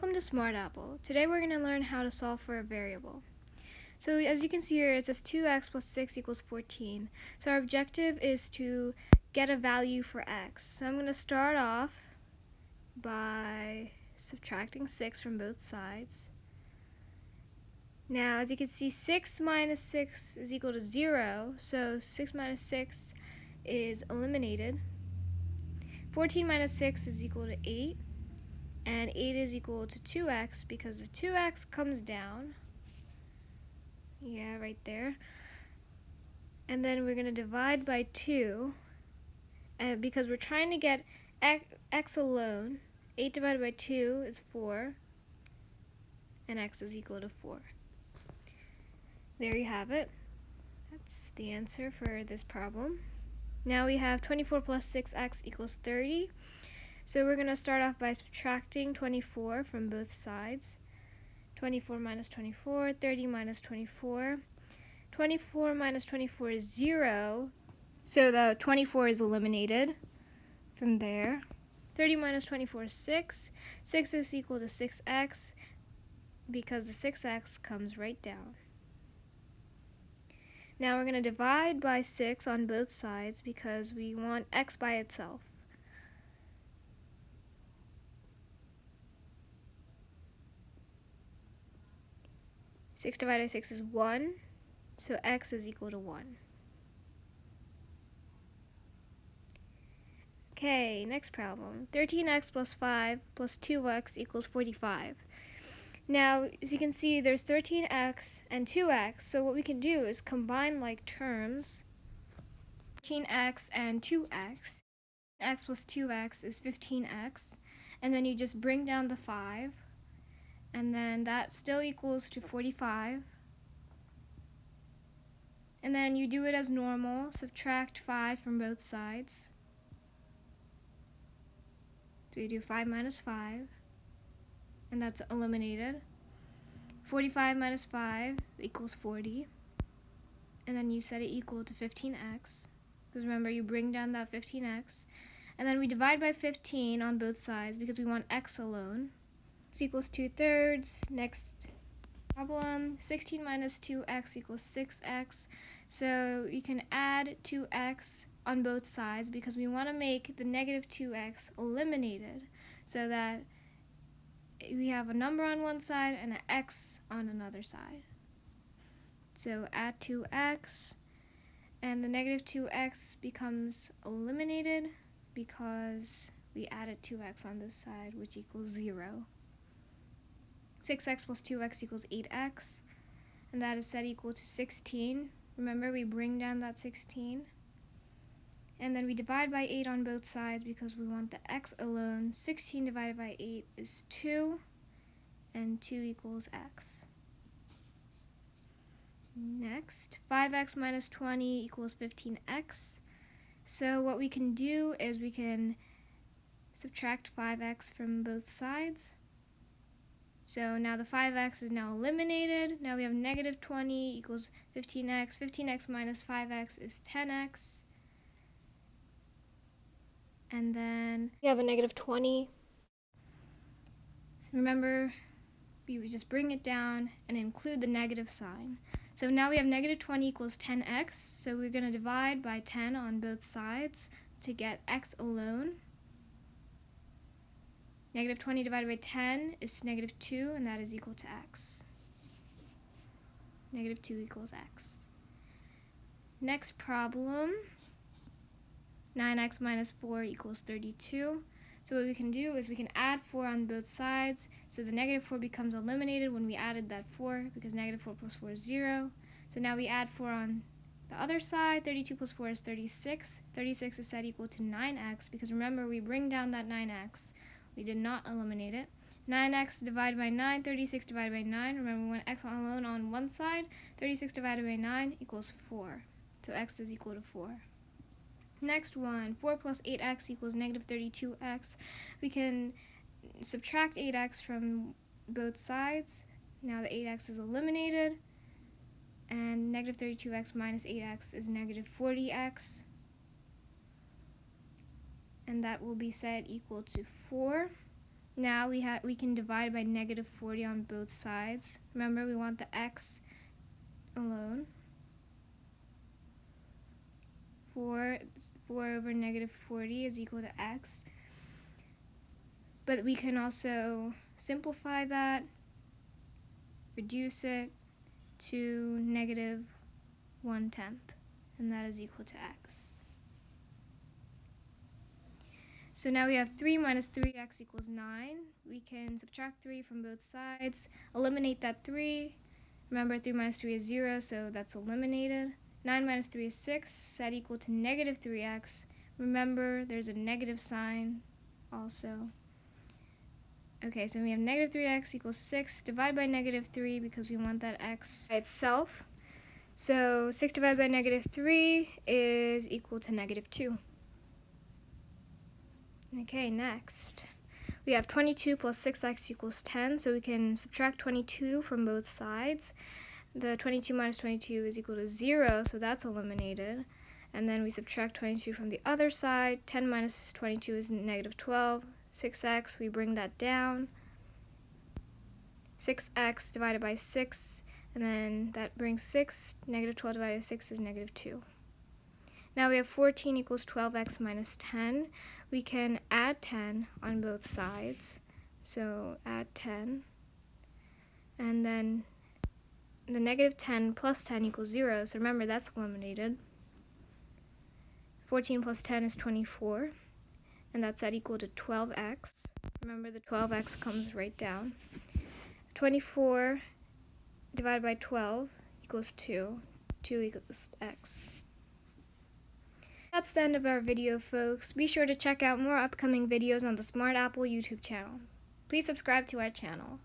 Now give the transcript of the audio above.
Welcome to Smart Apple. Today we're going to learn how to solve for a variable. So as you can see here, it says 2x plus 6 equals 14. So our objective is to get a value for x. So I'm going to start off by subtracting 6 from both sides. Now as you can see, 6 minus 6 is equal to 0. So 6 minus 6 is eliminated. 14 minus 6 is equal to 8. And 8 is equal to 2x because the 2x comes down. Yeah, right there. And then we're going to divide by 2. And because we're trying to get x alone, 8 divided by 2 is 4. And x is equal to 4. There you have it. That's the answer for this problem. Now we have 24 plus 6x equals 30. So we're going to start off by subtracting 24 from both sides. 24 minus 24, 30 minus 24. 24 minus 24 is 0, so the 24 is eliminated from there. 30 minus 24 is 6. 6 is equal to 6x because the 6x comes right down. Now we're going to divide by 6 on both sides because we want x by itself. 6 divided by 6 is 1, so x is equal to 1. Okay, next problem. 13x plus 5 plus 2x equals 45. Now, as you can see, there's 13x and 2x, so what we can do is combine like terms. 13x and 2x. X plus 2x is 15x, and then you just bring down the 5. And then that still equals to 45. And then you do it as normal, subtract 5 from both sides. So you do 5 minus 5, and that's eliminated. 45 minus 5 equals 40. And then you set it equal to 15x, because remember you bring down that 15x. And then we divide by 15 on both sides because we want x alone. X equals 2/3. Next problem, 16 minus 2x equals 6x. So you can add 2x on both sides because we want to make the negative 2x eliminated so that we have a number on one side and an x on another side. So add 2x, and the negative 2x becomes eliminated because we added 2x on this side, which equals 0. 6x plus 2x equals 8x, and that is set equal to 16. Remember, we bring down that 16. And then we divide by 8 on both sides because we want the x alone. 16 divided by 8 is 2, and 2 equals x. Next, 5x minus 20 equals 15x. So what we can do is we can subtract 5x from both sides. So now the 5x is now eliminated. Now we have negative 20 equals 15x. 15x minus 5x is 10x. And then we have a negative 20. So remember, you just bring it down and include the negative sign. So now we have negative 20 equals 10x. So we're going to divide by 10 on both sides to get x alone. Negative 20 divided by 10 is negative 2, and that is equal to x. Negative 2 equals x. Next problem, 9x minus 4 equals 32. So what we can do is we can add 4 on both sides. So the negative 4 becomes eliminated when we added that 4 because negative 4 plus 4 is 0. So now we add 4 on the other side. 32 plus 4 is 36. 36 is set equal to 9x because remember we bring down that 9x. We did not eliminate it. 9x divided by 9, 36 divided by 9. Remember, we want x alone on one side. 36 divided by 9 equals 4. So x is equal to 4. Next one, 4 plus 8x equals negative 32x. We can subtract 8x from both sides. Now the 8x is eliminated. And negative 32x minus 8x is negative 40x. And that will be set equal to 4. Now we can divide by negative 40 on both sides. Remember, we want the x alone. 4 over negative 40 is equal to x. But we can also simplify that, reduce it to negative 1/10, and that is equal to x. So now we have 3 minus 3x equals 9. We can subtract 3 from both sides, eliminate that 3. Remember, 3 minus 3 is 0, so that's eliminated. 9 minus 3 is 6, set equal to negative 3x. Remember, there's a negative sign also. Okay, so we have negative 3x equals 6. Divide by negative 3 because we want that x by itself. So 6 divided by negative 3 is equal to negative 2. Okay, next. We have 22 plus 6x equals 10, so we can subtract 22 from both sides. The 22 minus 22 is equal to 0, so that's eliminated. And then we subtract 22 from the other side. 10 minus 22 is negative 12. 6x, we bring that down. 6x divided by 6, and then that brings 6. Negative 12 divided by 6 is negative 2. Now we have 14 equals 12x minus 10. We can add 10 on both sides. So add 10. And then the negative 10 plus 10 equals 0. So remember, that's eliminated. 14 plus 10 is 24. And that's set equal to 12x. Remember, the 12x comes right down. 24 divided by 12 equals 2. 2 equals x. That's the end of our video, folks. Be sure to check out more upcoming videos on the Smart Apple YouTube channel. Please subscribe to our channel.